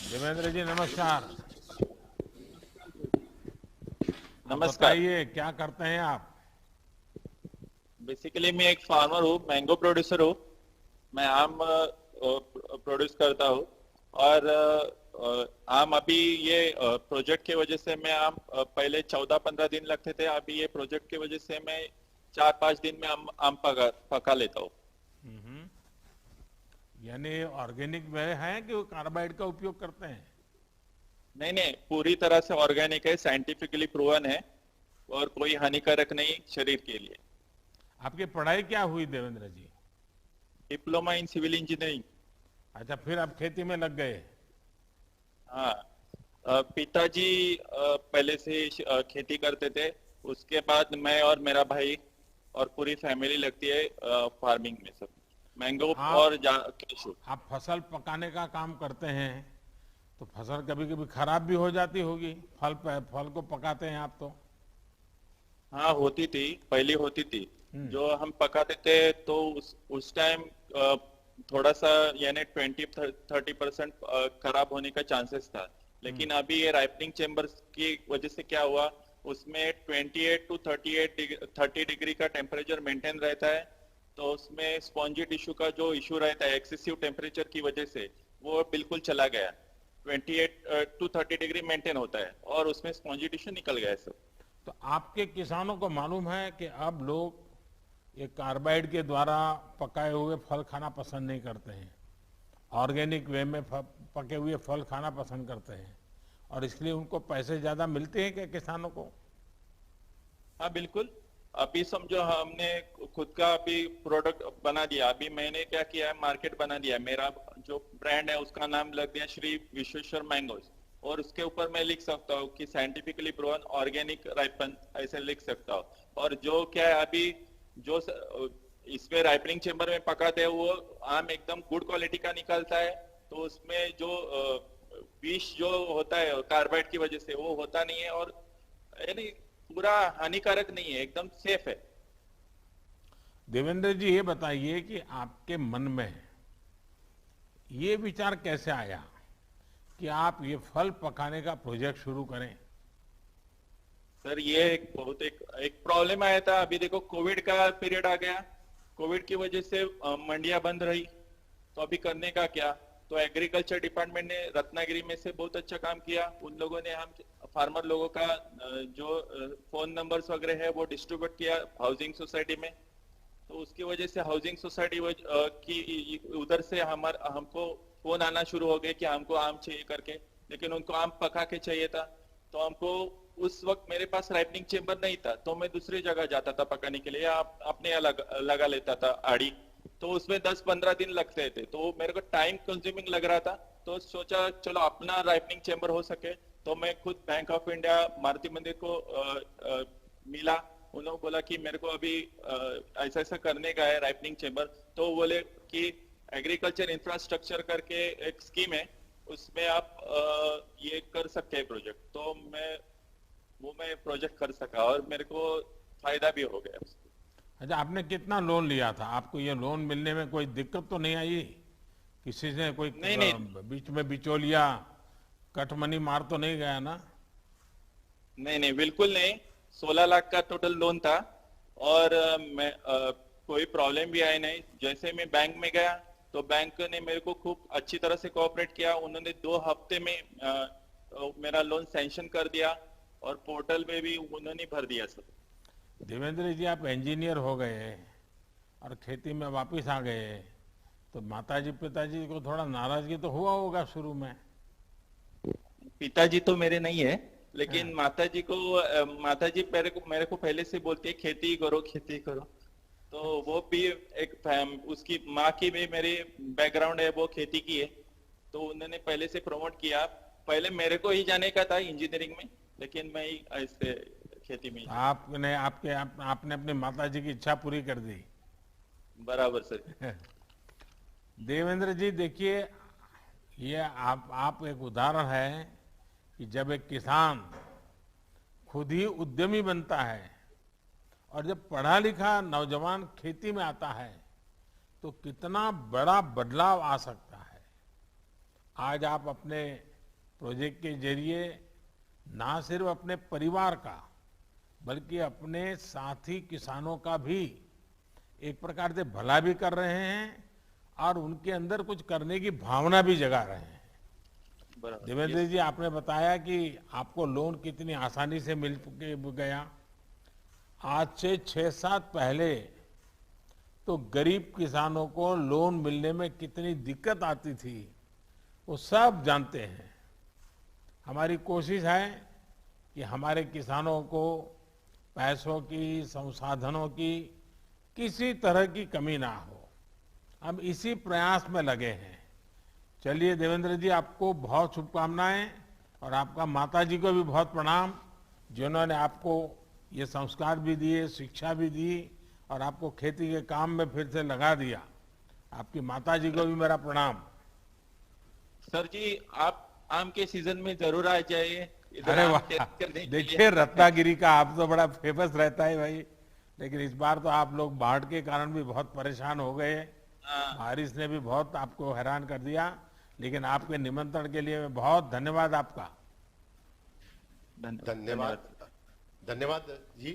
देवेंद्र जी नमस्कार। आप नमस्कार। बताइए क्या करते हैं आप। बेसिकली मैं एक फार्मर हूँ, मैंगो प्रोड्यूसर हूँ। मैं आम प्रोड्यूस करता हूँ। और आम अभी ये प्रोजेक्ट की वजह से मैं आम पहले 14-15 दिन लगते थे, अभी ये प्रोजेक्ट की वजह से मैं 4-5 दिन में आम पका पका लेता हूँ। यानी ऑर्गेनिक वे हैं कि वो कार्बाइड का उपयोग करते हैं। नहीं नहीं, पूरी तरह से ऑर्गेनिक है, साइंटिफिकली प्रूवन है और कोई हानिकारक नहीं शरीर के लिए। आपकी पढ़ाई क्या हुई Devendra ji. Diploma in civil engineering. अच्छा, फिर आप खेती में लग गए। हाँ। पिताजी पहले से ही खेती करते थे। उसके बाद मैं और मेरा भाई और पूरी फैमिली लगती है फार्मिंग में सब, तो मैंगो आप और कैशू। आप फसल पकाने का काम करते हैं तो फसल कभी कभी खराब भी हो जाती होगी। फल को पकाते हैं आप तो। हाँ, होती थी, पहले होती थी। हम्म। जो हम पकाते थे तो उस टाइम थोड़ा सा यानी 20-30% खराब होने का चांसेस था। हम्म। लेकिन अभी ये राइपनिंग चेम्बर्स की वजह से क्या हुआ, उसमें 28 to 30 डिग्री का टेम्परेचर मेंटेन रहता है। तो उसमें स्पॉन्जी टिश्यू का जो इशू रहता है एक्सेसिव टेम्परेचर की वजह से, वो बिल्कुल चला गया। 28 to 30 डिग्री मेंटेन होता है और उसमें स्पॉन्जी टिश्यू निकल गया है सब। तो आपके किसानों को मालूम है कि अब लोग ये कार्बाइड के द्वारा पकाए हुए फल खाना पसंद नहीं करते हैं। ऑर्गेनिक वे में पके हुए फल खाना पसंद करते हैं और इसलिए उनको पैसे ज़्यादा मिलते हैं क्या किसानों को। हाँ बिल्कुल। अभी समझो हमने खुद का अभी प्रोडक्ट बना दिया। अभी मैंने क्या किया है, मार्केट बना दिया है। मेरा जो ब्रांड है उसका नाम लग दिया श्री विश्वेश्वर मैंगोज। और उसके ऊपर मैं लिख सकता हूँ कि साइंटिफिकली प्रूवन ऑर्गेनिक राइपन, ऐसे लिख सकता हूँ। और जो क्या है अभी, जो इसमें राइपनिंग चेम्बर में पकाते हैं वो आम एकदम गुड क्वालिटी का निकलता है। तो उसमें जो विष जो होता है कार्बाइड की वजह से वो होता नहीं है। और यानी पूरा हानिकारक नहीं है, एकदम सेफ है। देवेंद्र जी ये बताइए कि आपके मन में ये विचार कैसे आया कि आप ये फल पकाने का प्रोजेक्ट शुरू करें। सर ये एक बहुत एक प्रॉब्लम आया था। अभी देखो कोविड का पीरियड आ गया। कोविड की वजह से मंडियां बंद रही। तो अभी करने का क्या। तो एग्रीकल्चर डिपार्टमेंट ने रत्नागिरी में से बहुत अच्छा काम किया। उन लोगों ने हम फार्मर लोगों का जो फोन नंबर्स वगैरह है वो डिस्ट्रीब्यूट किया हाउसिंग सोसाइटी में। तो उसकी वजह से हाउसिंग सोसाइटी की उधर से हमको फोन आना शुरू हो गए कि हमको आम चाहिए करके। लेकिन उनको आम पका के चाहिए था। तो हमको उस वक्त मेरे पास राइपनिंग चेम्बर नहीं था, तो मैं दूसरी जगह जाता था पकाने के लिए या अपने अलग लगा लेता था आड़ी। तो उसमें 10-15 दिन लगते थे, तो मेरे को टाइम कंज्यूमिंग लग रहा था। तो सोचा चलो अपना राइपनिंग चेम्बर हो सके। तो मैं खुद बैंक ऑफ इंडिया मारुति मंदिर को मिला। उन लोगों बोला कि मेरे को अभी ऐसा ऐसा करने का है राइपनिंग चेम्बर। तो वो बोले कि एग्रीकल्चर इंफ्रास्ट्रक्चर करके एक स्कीम है, उसमें आप ये कर सकते हैं प्रोजेक्ट। तो मैं प्रोजेक्ट कर सका और मेरे को फायदा भी हो गया उससे। अच्छा, आपने कितना लोन लिया था। आपको ये लोन मिलने में कोई दिक्कत तो नहीं आई। किसी से कोई नहीं नहीं। बीच में बिचौलिया कटमनी मार तो नहीं गया ना। नहीं नहीं, बिल्कुल नहीं। 16 लाख का टोटल लोन था। और कोई प्रॉब्लम भी आई नहीं। जैसे मैं बैंक में गया तो बैंक ने मेरे को खूब अच्छी तरह से कोऑपरेट किया। उन्होंने 2 हफ्ते में मेरा लोन सैंक्शन कर दिया। और पोर्टल में भी उन्होंने भर दिया सब। देवेंद्र जी आप इंजीनियर हो गए और खेती में वापस आ गए तो माताजी पिताजी को थोड़ा नाराजगी तो हुआ होगा शुरू में। पिताजी तो मेरे नहीं है। लेकिन हाँ। माताजी मेरे को पहले से बोलती है खेती करो खेती करो। तो वो भी उसकी माँ की भी मेरी बैकग्राउंड है, वो खेती की है। तो उन्होंने पहले से प्रमोट किया। पहले मेरे को ही जाने का था इंजीनियरिंग में, लेकिन मैं ही ऐसे खेती में ही जाऊँ। आपने अपनी माताजी की इच्छा पूरी कर दी। बराबर सर। देवेंद्र जी देखिए, ये आप एक उदाहरण है कि जब एक किसान खुद ही उद्यमी बनता है और जब पढ़ा लिखा नौजवान खेती में आता है तो कितना बड़ा बदलाव आ सकता है। आज आप अपने प्रोजेक्ट के जरिए ना सिर्फ अपने परिवार का बल्कि अपने साथी किसानों का भी एक प्रकार से भला भी कर रहे हैं और उनके अंदर कुछ करने की भावना भी जगा रहे हैं। बराबर। देवेंद्र जी, आपने बताया कि आपको लोन कितनी आसानी से मिल गया। आज से 6-7 पहले तो गरीब किसानों को लोन मिलने में कितनी दिक्कत आती थी वो सब जानते हैं। हमारी कोशिश है कि हमारे किसानों को पैसों की, संसाधनों की किसी तरह की कमी ना हो। हम इसी प्रयास में लगे हैं। चलिए देवेंद्र जी, आपको बहुत शुभकामनाएं और आपका माताजी को भी बहुत प्रणाम, जिन्होंने आपको ये संस्कार भी दिए, शिक्षा भी दी और आपको खेती के काम में फिर से लगा दिया। आपकी माताजी को भी मेरा प्रणाम। सर जी, आप आम के सीजन में जरूर आ जाइए इधर अरे आम वाह, टेस्ट करने के देखिए लिए। रत्नागिरी का आप तो बड़ा फेमस रहता है भाई, लेकिन इस बार तो आप लोग बाढ़ के कारण भी बहुत परेशान हो गए। हाँ, बारिश ने भी बहुत आपको हैरान कर दिया, लेकिन आपके निमंत्रण के लिए बहुत धन्यवाद आपका। धन्यवाद। धन्यवाद। धन्यवाद जी।